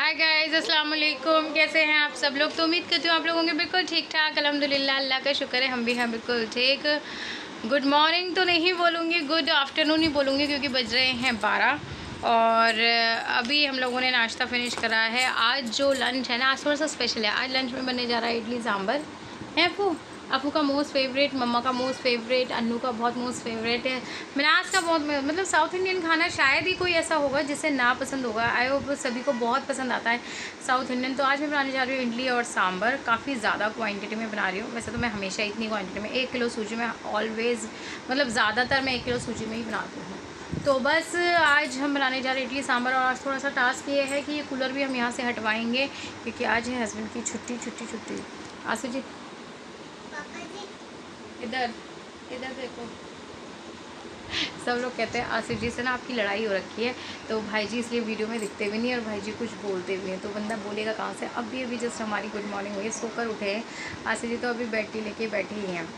Hi guys, अस्सलाम वालेकुम। कैसे हैं आप सब लोग? तो उम्मीद करती हूँ आप लोग होंगे बिल्कुल ठीक ठाक। अल्हम्दुलिल्लाह, अल्लाह का शुक्र है, हम भी हैं बिल्कुल ठीक। गुड मॉर्निंग तो नहीं बोलूँगी, गुड आफ्टरनून ही बोलूँगी क्योंकि बज रहे हैं 12 और अभी हम लोगों ने नाश्ता फिनिश करा है। आज जो लंच है ना, आज थोड़ा सा स्पेशल है। आज लंच में बनने जा रहा है इडली सांभर है। अफू का मोस्ट फेवरेट, मम्मा का मोस्ट फेवरेट, अन्नू का बहुत मोस्ट फेवरेट है, मिनाज का बहुत, मतलब साउथ इंडियन खाना शायद ही कोई ऐसा होगा जिसे ना पसंद होगा। आई होप सभी को बहुत पसंद आता है साउथ इंडियन। तो आज मैं बनाने जा रही हूँ इडली और सांभर। काफ़ी ज़्यादा क्वांटिटी में बना रही हूँ। वैसे तो मैं हमेशा इतनी क्वांटिटी में 1 किलो सूजी में ऑलवेज़, मतलब ज़्यादातर मैं 1 किलो सूजी में ही बनाती हूँ। तो बस आज हम बनाने जा रहे हैं इडली सांभर। और आज थोड़ा सा टास्क ये है कि ये कूलर भी हम यहाँ से हटवाएंगे क्योंकि आज है हस्बैंड की छुट्टी। आसिफ जी इधर इधर देखो। सब लोग कहते हैं आसिफ जी से ना आपकी लड़ाई हो रखी है, तो भाई जी इसलिए वीडियो में दिखते भी नहीं और भाई जी कुछ बोलते भी हैं, तो बंदा बोलेगा कहाँ से। अभी जस्ट हमारी गुड मॉर्निंग हुई है, सोकर उठे हैं। आसिफ जी तो अभी बैठी लेके बैठी ही हैं।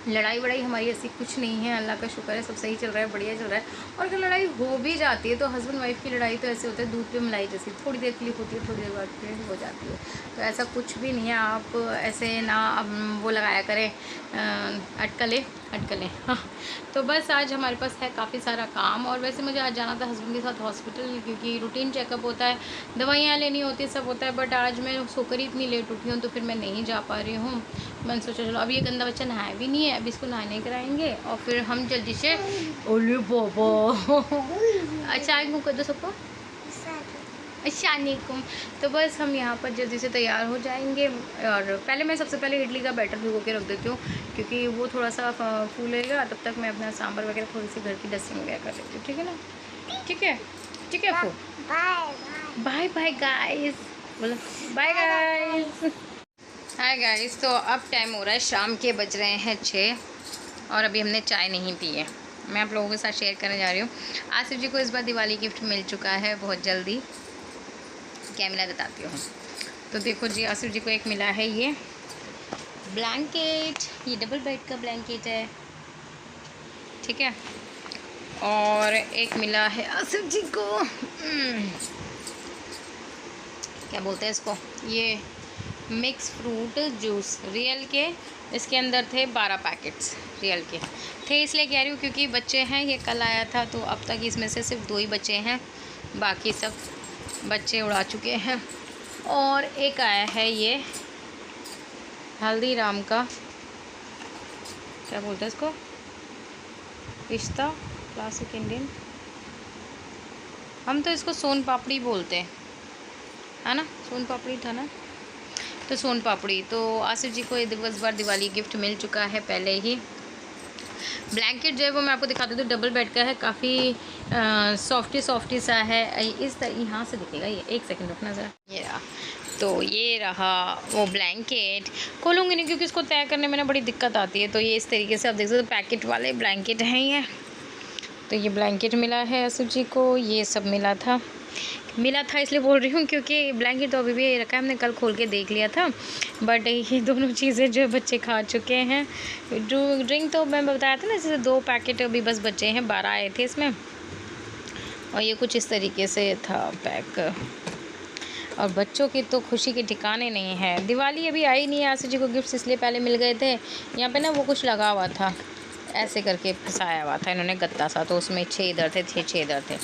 लड़ाई वड़ाई हमारी ऐसी कुछ नहीं है, अल्लाह का शुक्र है, सब सही चल रहा है, बढ़िया चल रहा है। और अगर लड़ाई हो भी जाती है तो हस्बैंड वाइफ की लड़ाई तो ऐसे होता है दूध पे मलाई जैसी, थोड़ी देर के लिए होती है, थोड़ी देर बाद फिर हो जाती है। तो ऐसा कुछ भी नहीं है, आप ऐसे ना वो लगाया करें अटकलें। हाँ, तो बस आज हमारे पास है काफ़ी सारा काम। और वैसे मुझे आज जाना था हस्बैंड के साथ हॉस्पिटल क्योंकि रूटीन चेकअप होता है, दवाइयाँ लेनी होती है, सब होता है। बट आज मैं सोकर ही इतनी लेट उठी हूँ तो फिर मैं नहीं जा पा रही हूँ। मैंने सोचा चलो, अब ये गंदा बच्चा नहाया भी नहीं है, अभी इसको नहाने कराएंगे और फिर हम जल्दी से ओले बाबा अच्छा मुँह कर दो सबको अस्सलामुअलैकुम। तो बस हम यहाँ पर जल्दी से तैयार हो जाएंगे। और पहले मैं सबसे पहले इडली का बैटर भिगो के रख देती हूँ क्योंकि वो थोड़ा सा फूलेगा, तब तक मैं अपना सांभर वगैरह थोड़ी सी घर की डस्टिंग वगैरह कर लेती हूँ। ठीक है ना? ठीक है अफू। बाय बाय गाइस, बोलो बाय गाइस। हाय गाइस, तो अब टाइम हो रहा है शाम के, बज रहे हैं 6 और अभी हमने चाय नहीं पी है। मैं आप लोगों के साथ शेयर करने जा रही हूँ। आसिफ जी को इस बार दिवाली गिफ्ट मिल चुका है बहुत जल्दी। क्या मिला बताती हूँ। तो देखो जी, आसिफ जी को एक मिला है ये ब्लैंकेट, ये डबल बेड का ब्लैंकेट है, ठीक है। और एक मिला है आसिफ जी को क्या बोलते हैं इसको, ये मिक्स फ्रूट जूस रियल के। इसके अंदर थे 12 पैकेट्स रियल के थे, इसलिए कह रही हूँ क्योंकि बच्चे हैं। ये कल आया था तो अब तक इसमें से सिर्फ 2 ही बचे हैं, बाकी सब बच्चे उड़ा चुके हैं। और एक आया है ये हल्दीराम का, क्या बोलते हैं इसको, पिस्ता क्लासिक इंडियन, हम तो इसको सोन पापड़ी बोलते हैं, है ना? सोन पापड़ी था ना, तो सोन पापड़ी। तो आसिफ जी को इस बार दिवाली गिफ्ट मिल चुका है पहले ही। ब्लैंकेट जो है वो मैं आपको दिखा देती हूँ, डबल बेड का है, काफ़ी सॉफ्टी सा है। इस तरह यहाँ से दिखेगा ये, एक सेकंड रुकना ज़रा। ये रहा, तो ये रहा वो ब्लैंकेट। खोलूँगी नहीं क्योंकि इसको तय करने में ना बड़ी दिक्कत आती है। तो ये इस तरीके से आप देख सकते हो, पैकेट वाले ब्लैंकेट हैं ये। तो ये ब्लैंकेट मिला है आसिफ जी को, ये सब मिला था इसलिए बोल रही हूँ क्योंकि ब्लैंकेट तो अभी भी रखा है, हमने कल खोल के देख लिया था। बट ये दोनों चीज़ें जो बच्चे खा चुके हैं। ड्रिंक तो मैं बताया था ना, जैसे 2 पैकेट अभी बस बचे हैं, 12 आए थे इसमें। और ये कुछ इस तरीके से था पैक। और बच्चों की तो खुशी के ठिकाने नहीं है। दिवाली अभी आई नहीं है, आसिफ जी को गिफ्ट्स इसलिए पहले मिल गए थे। यहाँ पे ना वो कुछ लगा हुआ था, ऐसे करके फंसाया हुआ था इन्होंने गत्ता सा, तो उसमें 6 इधर थे, 6 इधर थे।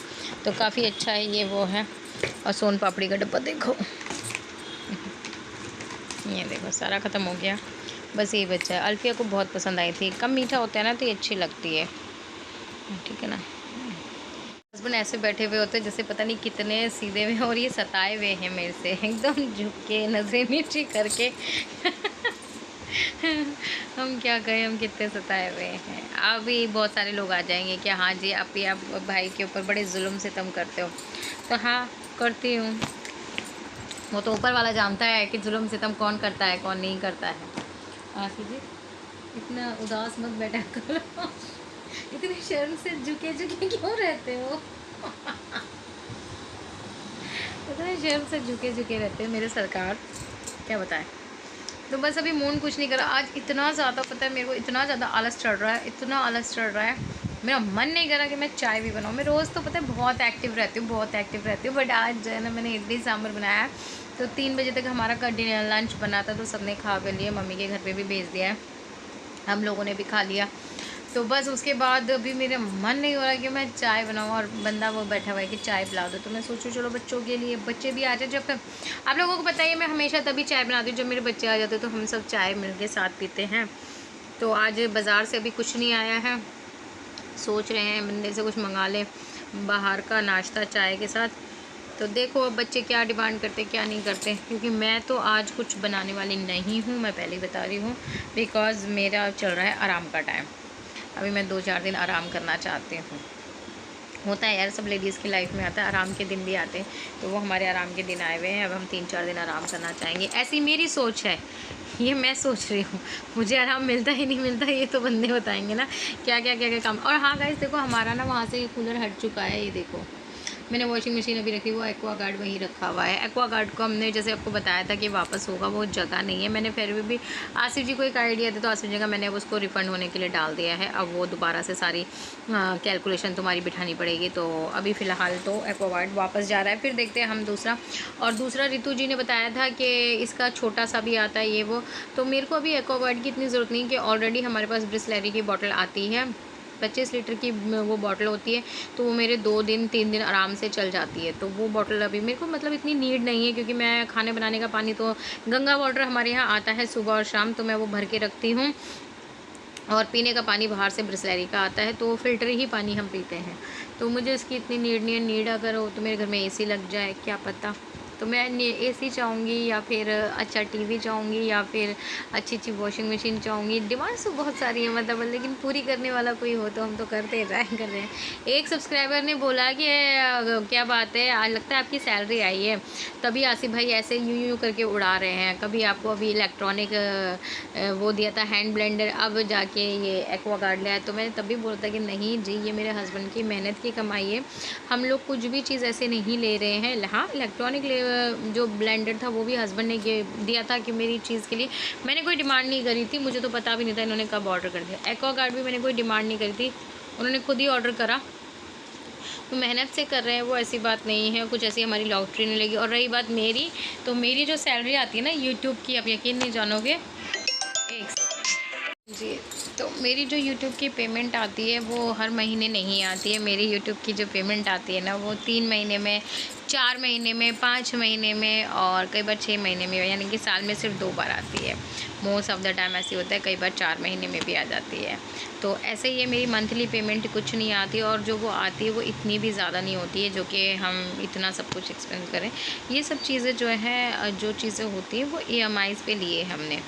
तो काफ़ी अच्छा है ये वो है। और सोन पापड़ी का डब्बा देखो, ये देखो सारा ख़त्म हो गया, बस यही बच्चा है। अल्फिया को बहुत पसंद आई थी, कम मीठा होता है ना तो ये अच्छी लगती है, ठीक है ना। हस्बैंड ऐसे बैठे हुए होते हैं जैसे पता नहीं कितने सीधे हुए, और ये सताए हुए हैं मेरे से एकदम झुक के, नजरें नीची करके हम क्या कहें, हम कितने सताए हुए हैं। अभी बहुत सारे लोग आ जाएंगे कि हाँ जी आप भाई के ऊपर बड़े जुल्म सितम करते हो। तो हाँ, करती हूँ। वो तो ऊपर वाला जानता है कि जुल्म सितम कौन करता है कौन नहीं करता है। आसिफ जी इतना उदास मत बैठा करो इतनी शर्म से झुके क्यों रहते हो इतने शर्म से झुके रहते हो मेरे सरकार, क्या बताएं। तो बस अभी मूड कुछ नहीं करा आज, इतना ज़्यादा पता है मेरे को, इतना ज़्यादा आलस चढ़ रहा है, इतना आलस चढ़ रहा है। मेरा मन नहीं करा कि मैं चाय भी बनाऊँ। मैं रोज़ तो पता है बहुत एक्टिव रहती हूँ, बट आज जो है ना मैंने इडली सांभर बनाया। तो 3 बजे तक हमारा लंच बना था, तो सबने खा कर लिया, मम्मी के घर पे भी भेज दिया है, हम लोगों ने भी खा लिया। तो बस उसके बाद अभी मेरा मन नहीं हो रहा कि मैं चाय बनाऊँ, और बंदा वो बैठा हुआ है कि चाय पिला दो। तो मैं सोचूं चलो बच्चों के लिए, बच्चे भी आ जाए। जब तक आप लोगों को पता ही है मैं हमेशा तभी चाय बनाती हूँ जब मेरे बच्चे आ जाते हैं, तो हम सब चाय मिल के साथ पीते हैं। तो आज बाज़ार से अभी कुछ नहीं आया है, सोच रहे हैं बंदे से कुछ मंगा लें बाहर का नाश्ता चाय के साथ। तो देखो अब बच्चे क्या डिमांड करते क्या नहीं करते, क्योंकि मैं तो आज कुछ बनाने वाली नहीं हूँ, मैं पहले ही बता रही हूँ, बिकॉज़ मेरा चल रहा है आराम का टाइम। अभी मैं 2-4 दिन आराम करना चाहती हूँ। होता है यार, सब लेडीज़ की लाइफ में आता है, आराम के दिन भी आते हैं, तो वो हमारे आराम के दिन आए हुए हैं। अब हम 3-4 दिन आराम करना चाहेंगे, ऐसी मेरी सोच है, ये मैं सोच रही हूँ। मुझे आराम मिलता ही नहीं मिलता ये तो बंदे बताएंगे ना क्या काम। और हाँ गाइस देखो, हमारा ना वहाँ से कूलर हट चुका है, ये देखो मैंने वॉशिंग मशीन अभी रखी, वो एक्वागार्ड वहीं रखा हुआ है। एक्वागार्ड को हमने जैसे आपको बताया था कि वापस होगा, वो जगह नहीं है। मैंने फिर भी आसिफ जी को एक आइडिया था, तो आसिफ जी का मैंने उसको रिफ़ंड होने के लिए डाल दिया है। अब वो दोबारा से सारी कैलकुलेशन तुम्हारी बिठानी पड़ेगी। तो अभी फ़िलहाल तो एक्वागार्ड वापस जा रहा है, फिर देखते हैं हम दूसरा। और दूसरा रितु जी ने बताया था कि इसका छोटा सा भी आता है ये वो, तो मेरे को अभी एक्वागार्ड की इतनी ज़रूरत नहीं, कि ऑलरेडी हमारे पास ब्रिसलेरी की बॉटल आती है, 25 लीटर की वो बॉटल होती है, तो वो मेरे 2-3 दिन आराम से चल जाती है। तो वो बॉटल अभी मेरे को मतलब इतनी नीड नहीं है, क्योंकि मैं खाने बनाने का पानी तो गंगा वाटर हमारे यहाँ आता है सुबह और शाम, तो मैं वो भर के रखती हूँ। और पीने का पानी बाहर से ब्रिसलेरी का आता है, तो फ़िल्टर ही पानी हम पीते हैं। तो मुझे इसकी इतनी नीड नहीं है। नीड अगर हो तो मेरे घर में एसी लग जाए, क्या पता। तो मैं एसी चाहूँगी, या फिर अच्छा टीवी चाहूँगी, या फिर अच्छी वॉशिंग मशीन चाहूँगी। डिमांड्स तो बहुत सारी है मतलब, लेकिन पूरी करने वाला कोई हो तो हम तो करते ट्राई कर रहे हैं। एक सब्सक्राइबर ने बोला कि क्या बात है, आज लगता है आपकी सैलरी आई है, तभी आसिफ भाई ऐसे यूँ करके उड़ा रहे हैं। कभी आपको अभी इलेक्ट्रॉनिक वो दिया था हैंड ब्लेंडर, अब जाके ये एक्वागार्ड लिया है। तो मैंने तभी बोला था कि नहीं जी, ये मेरे हस्बैंड की मेहनत की कमाई है, हम लोग कुछ भी चीज़ ऐसे नहीं ले रहे हैं। हाँ, इलेक्ट्रॉनिक जो ब्लेंडर था वो भी हस्बैंड ने दिया था कि मेरी चीज़ के लिए, मैंने कोई डिमांड नहीं करी थी, मुझे तो पता भी नहीं था इन्होंने कब ऑर्डर कर दिया। एक्वागार्ड भी मैंने कोई डिमांड नहीं करी थी, उन्होंने खुद ही ऑर्डर करा। तो मेहनत से कर रहे हैं वो, ऐसी बात नहीं है, कुछ ऐसी हमारी लॉटरी नहीं लगी। और रही बात मेरी, तो मेरी जो सैलरी आती है ना यूट्यूब की, आप यकीन नहीं जानोगे, एक जी, तो मेरी जो यूट्यूब की पेमेंट आती है वो हर महीने नहीं आती है। मेरी यूट्यूब की जो पेमेंट आती है ना, वो 3 महीने में, 4 महीने में, 5 महीने में, और कई बार 6 महीने में, यानी कि साल में सिर्फ 2 बार आती है। मोस्ट ऑफ़ द टाइम ऐसी होता है, कई बार 4 महीने में भी आ जाती है। तो ऐसे ही है, मेरी मंथली पेमेंट कुछ नहीं आती, और जो वो आती है वो इतनी भी ज़्यादा नहीं होती है जो कि हम इतना सब कुछ एक्सपेंस करें। ये सब चीज़ें जो है, जो चीज़ें होती हैं वो EMIs पे लिए हमने,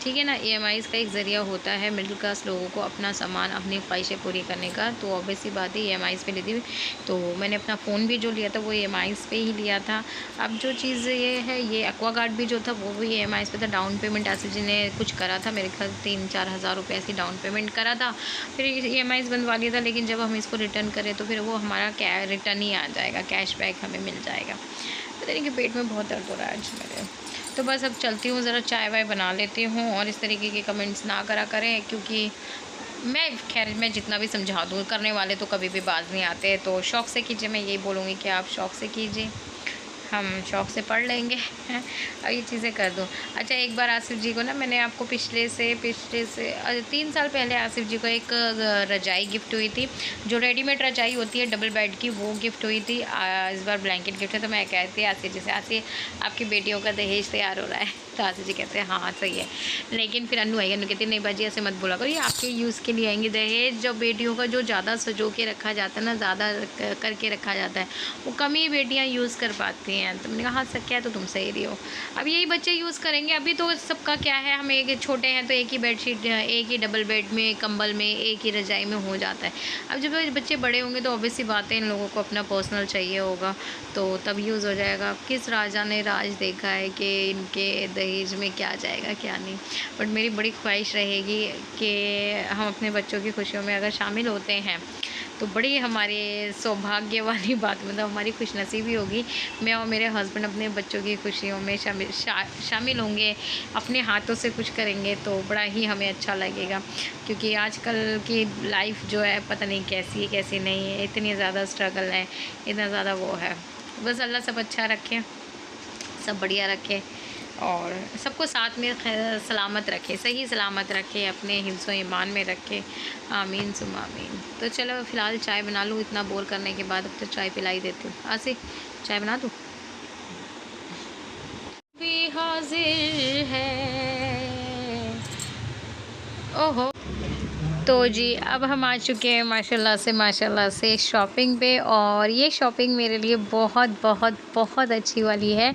ठीक है ना। EMIs का एक ज़रिया होता है मिडिल क्लास लोगों को अपना सामान, अपनी ख्वाहिशें पूरी करने का। तो ऑब्वियस सी बात है EMIs पे लेती हुई, तो मैंने अपना फ़ोन भी जो लिया था वो EMIs पे ही लिया था। अब जो चीज़ ये है, ये एक्वागार्ड भी जो था वो भी EMIs पे था। डाउन पेमेंट आसिफ जी ने कुछ करा था, मेरे ख्याल 3-4 हज़ार रुपये ऐसी डाउन पेमेंट करा था, फिर EMIs बनवा लिया था। लेकिन जब हम इसको रिटर्न करें तो फिर वो हमारा रिटर्न ही आ जाएगा, कैशबैक हमें मिल जाएगा। पता नहीं कि पेट में बहुत दर्द हो रहा है आज मेरे। तो बस अब चलती हूँ, ज़रा चाय वाय बना लेती हूँ, और इस तरीके के कमेंट्स ना करा करें, क्योंकि मैं जितना भी समझा दूँ, करने वाले तो कभी भी बाज नहीं आते। तो शौक़ से कीजिए, मैं यही बोलूँगी कि आप शौक़ से कीजिए, हम शौक़ से पढ़ लेंगे और ये चीज़ें कर दूँ। अच्छा, एक बार आसिफ जी को ना, मैंने आपको पिछले से 3 साल पहले आसिफ जी को एक रजाई गिफ्ट हुई थी, जो रेडीमेड रजाई होती है डबल बेड की, वो गिफ्ट हुई थी। इस बार ब्लैंकेट गिफ्ट है। तो मैं कहती आसिफ जी से, आसिफ आपकी बेटियों का दहेज तैयार हो रहा है। तो आसिफ जी कहते हैं हाँ सही है, लेकिन फिर अनु आई, अनु कहती नहीं बाजी ऐसे मत बोला करो, ये आपके यूज़ के लिए आएंगे। दहेज जो बेटियों का जो ज़्यादा सजो के रखा जाता है ना, ज़्यादा करके रखा जाता है, वो कम ही बेटियाँ यूज़ कर पाती हैं। तो मैंने कहा हाँ सच, क्या तो तुम सही रही हो। अब यही बच्चे यूज़ करेंगे। अभी तो सबका क्या है, हम एक छोटे हैं तो एक ही बेडशीट, एक ही डबल बेड में, कंबल में, एक ही रजाई में हो जाता है। अब जब बच्चे बड़े होंगे तो ऑब्वियस सी बात है, इन लोगों को अपना पर्सनल चाहिए होगा, तो तब यूज़ हो जाएगा। किस राजा ने राज देखा है कि इनके दहेज में क्या जाएगा क्या नहीं। बट मेरी बड़ी ख्वाहिश रहेगी कि हम अपने बच्चों की खुशियों में अगर शामिल होते हैं तो बड़ी हमारे सौभाग्य वाली बात, मतलब हमारी खुशनसीबी होगी, मैं और मेरे हस्बैंड अपने बच्चों की खुशियों में शामिल होंगे, अपने हाथों से कुछ करेंगे तो बड़ा ही हमें अच्छा लगेगा। क्योंकि आजकल की लाइफ जो है पता नहीं कैसी है कैसी नहीं है, इतनी ज़्यादा स्ट्रगल है, इतना ज़्यादा वो है। बस अल्लाह सब अच्छा रखे, सब बढ़िया रखे और सबको साथ में सलामत रखे, सही सलामत रखे, अपने हिफ्ज़ ईमान में रखे। आमीन सुम आमीन। तो चलो फ़िलहाल चाय बना लूँ, इतना बोर करने के बाद अब तो चाय पिला ही देती हूँ। आसिफ चाय बना दूँ? भी हाजिर है। ओहो, तो जी अब हम आ चुके हैं माशाल्लाह से शॉपिंग पे, और ये शॉपिंग मेरे लिए बहुत बहुत बहुत अच्छी वाली है,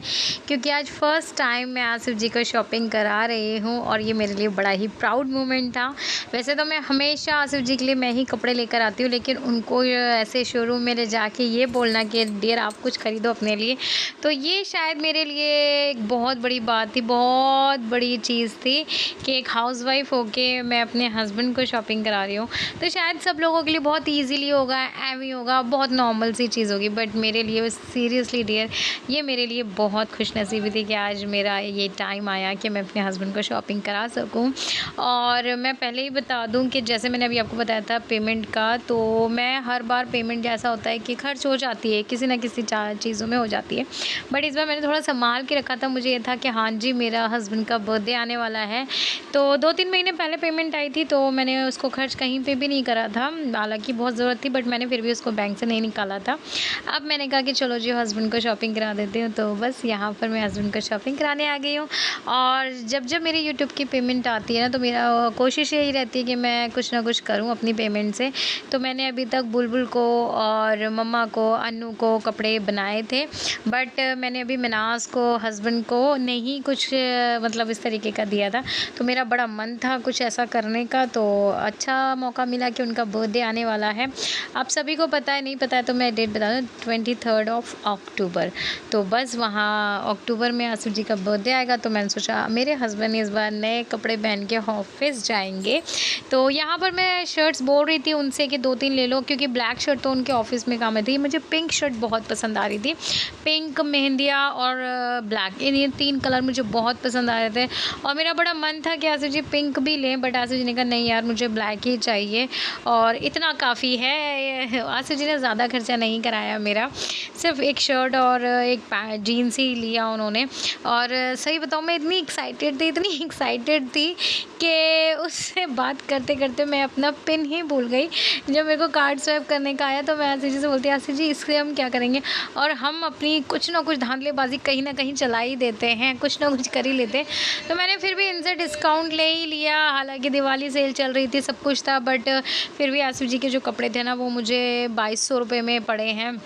क्योंकि आज फ़र्स्ट टाइम मैं आसिफ जी को शॉपिंग करा रही हूँ, और ये मेरे लिए बड़ा ही प्राउड मोमेंट था। वैसे तो मैं हमेशा आसिफ जी के लिए मैं ही कपड़े लेकर आती हूँ, लेकिन उनको ऐसे शोरूम में ले जाके ये बोलना कि डियर आप कुछ ख़रीदो अपने लिए, तो ये शायद मेरे लिए एक बहुत बड़ी बात थी, बहुत बड़ी चीज़ थी कि एक हाउसवाइफ होके मैं अपने हस्बैंड को शॉपिंग करा रही हूँ। तो शायद सब लोगों के लिए बहुत इजीली होगा, एवी होगा, बहुत नॉर्मल सी चीज़ होगी, बट मेरे लिए सीरियसली डियर ये मेरे लिए बहुत खुशनसीबी थी कि आज मेरा ये टाइम आया कि मैं अपने हस्बैंड को शॉपिंग करा सकूँ। और मैं पहले ही बता दूँ कि जैसे मैंने अभी आपको बताया था पेमेंट का, तो मैं हर बार पेमेंट जैसा होता है कि खर्च हो जाती है, किसी ना किसी चीज़ों में हो जाती है, बट इस बार मैंने थोड़ा संभाल के रखा था। मुझे ये था कि हाँ जी मेरा हस्बैंड का बर्थडे आने वाला है, तो 2-3 महीने पहले पेमेंट आई थी, तो मैंने उसको खर्च कहीं पे भी नहीं करा था, हालांकि बहुत ज़रूरत थी, बट मैंने फिर भी उसको बैंक से नहीं निकाला था। अब मैंने कहा कि चलो जी हस्बैंड को शॉपिंग करा देती हूँ, तो बस यहाँ पर मैं हस्बैंड को शॉपिंग कराने आ गई हूँ। और जब जब मेरी यूट्यूब की पेमेंट आती है ना, तो मेरा कोशिश यही रहती है कि मैं कुछ ना कुछ करूँ अपनी पेमेंट से। तो मैंने अभी तक बुलबुल को और मम्मा को, अन्नू को कपड़े बनाए थे, बट मैंने अभी मिनास को, हस्बैंड को नहीं कुछ मतलब इस तरीके का दिया था। तो मेरा बड़ा मन था कुछ ऐसा करने का, तो अच्छा मौका मिला कि उनका बर्थडे आने वाला है। आप सभी को पता है, नहीं पता है तो मैं डेट बता दूँ, 23 अक्टूबर। तो बस वहाँ अक्टूबर में आसिफ जी का बर्थडे आएगा, तो मैंने सोचा मेरे हस्बैंड इस बार नए कपड़े पहन के ऑफिस जाएंगे। तो यहाँ पर मैं शर्ट्स बोल रही थी उनसे कि 2-3 ले लो, क्योंकि ब्लैक शर्ट तो उनके ऑफिस में काम थी। मुझे पिंक शर्ट बहुत पसंद आ रही थी, पिंक, मेहंदिया और ब्लैक, ये 3 कलर मुझे बहुत पसंद आ रहे थे, और मेरा बड़ा मन था कि आसिफ जी पिंक भी लें, बट आसिफ जी ने कहा नहीं यार मुझे ब्लैक ही चाहिए और इतना काफ़ी है। आसिफ जी ने ज़्यादा खर्चा नहीं कराया मेरा, सिर्फ एक शर्ट और एक जीन्स ही लिया उन्होंने। और सही बताऊँ मैं इतनी एक्साइटेड थी कि उससे बात करते करते मैं अपना पिन ही भूल गई। जब मेरे को कार्ड स्वैप करने का आया तो मैं आसिफ जी से बोलती आसिफ जी इससे हम क्या करेंगे, और हम अपनी कुछ ना कुछ धांधलेबाजी कहीं ना कहीं चला ही देते हैं, कुछ ना कुछ कर ही लेते हैं। तो मैंने फिर भी इनसे डिस्काउंट ले ही लिया, हालांकि दिवाली सेल चल रही थी, सब कुछ था, बट फिर भी आसिफ जी के जो कपड़े थे ना वो मुझे 2200 रुपये में पड़े हैं,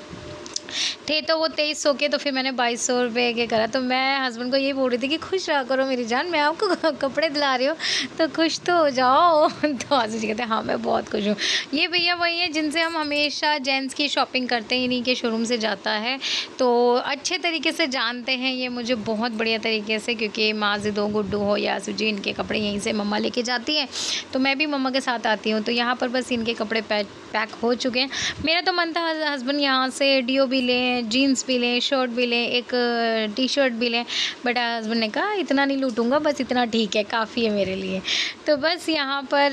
थे तो वो 2300 के, तो फिर मैंने 2200 रुपये के करा। तो मैं हस्बैंड को यही बोल रही थी कि खुश रहा करो मेरी जान, मैं आपको कपड़े दिला रही हूँ तो खुश तो हो जाओ। तो आसिफ जी कहते हैं हाँ मैं बहुत खुश हूँ। ये भैया वही है जिनसे हम हमेशा जेंट्स की शॉपिंग करते हैं, इन्हीं के शोरूम से जाता है, तो अच्छे तरीके से जानते हैं ये मुझे बहुत बढ़िया तरीके से, क्योंकि माजिद हो, गुड्डू हो या आसिफ जी, इनके कपड़े यहीं से मम्मा लेके जाती हैं, तो मैं भी मम्मा के साथ आती हूँ। तो यहाँ पर बस इनके कपड़े पैक हो चुके हैं। मेरा तो मन था हस्बैंड यहाँ से डीओ भी लें, जीन्स भी लें, शर्ट भी लें, एक टी शर्ट भी लें, बट हस्बैंड ने कहा इतना नहीं लूटूंगा, बस इतना ठीक है, काफ़ी है मेरे लिए। तो बस यहाँ पर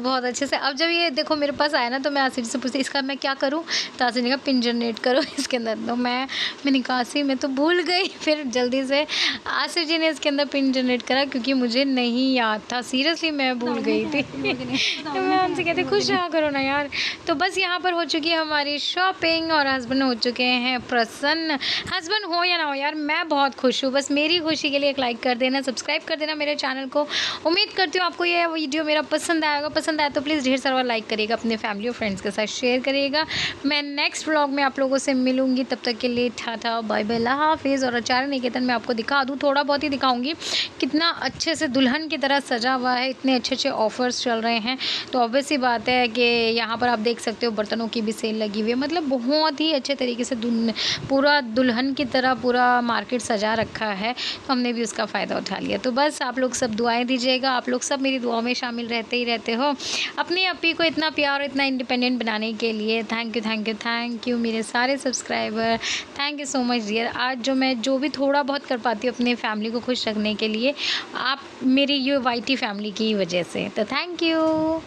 बहुत अच्छे से, अब जब ये देखो मेरे पास आया ना, तो मैं आसिफ से पूछती इसका मैं क्या करूँ, तो आसिफ ने कहा पिन जनरेट करो इसके अंदर। तो मैंने कहा आसिफ मैं तो भूल गई, फिर जल्दी से आसिफ जी ने इसके अंदर पिन जनरेट करा, क्योंकि मुझे नहीं याद था, सीरियसली मैं भूल गई थी। तो मैं उनसे कहती खुश रहा करो ना यार। तो बस यहाँ पर हो चुकी है हमारी शॉपिंग, और हस्बैंड हो चुके हैं प्रसन्न। हस्बैंड हो या ना हो यार मैं बहुत खुश हूँ, बस मेरी खुशी के लिए एक लाइक कर देना, सब्सक्राइब कर देना मेरे चैनल को। उम्मीद करती हूँ आपको ये वीडियो मेरा पसंद आएगा, पसंद आया तो प्लीज़ ढेर सारा लाइक करिएगा, अपने फैमिली और फ्रेंड्स के साथ शेयर करिएगा। मैं नेक्स्ट व्लॉग में आप लोगों से मिलूँगी, तब तक के लिए टाटा बाय बाय, अल्लाह हाफिज़। और आचार्य निकेतन में आपको दिखा दूँ, थोड़ा बहुत ही दिखाऊँगी, कितना अच्छे से दुल्हन की तरह सजा हुआ है, इतने अच्छे अच्छे ऑफर्स चल रहे हैं। तो ऑब्वियस सी बात है कि यहाँ पर आप देख सकते हो बर्तनों की भी सेल लगी हुई है, मतलब बहुत ही अच्छे तरीके से जैसे पूरा दुल्हन की तरह पूरा मार्केट सजा रखा है, तो हमने भी उसका फ़ायदा उठा लिया। तो बस आप लोग सब दुआएं दीजिएगा, आप लोग सब मेरी दुआओं में शामिल रहते ही रहते हो। अपनी अपी को इतना प्यार और इतना इंडिपेंडेंट बनाने के लिए thank you, thank you, thank you मेरे सारे subscriber. Thank you so much dear. आज मैं जो भी थोड़ा बहुत कर पाती हूँ अपने फैमिली को खुश रखने के लिए, आप मेरी ये वाईटी फैमिली की वजह से, तो थैंक यू।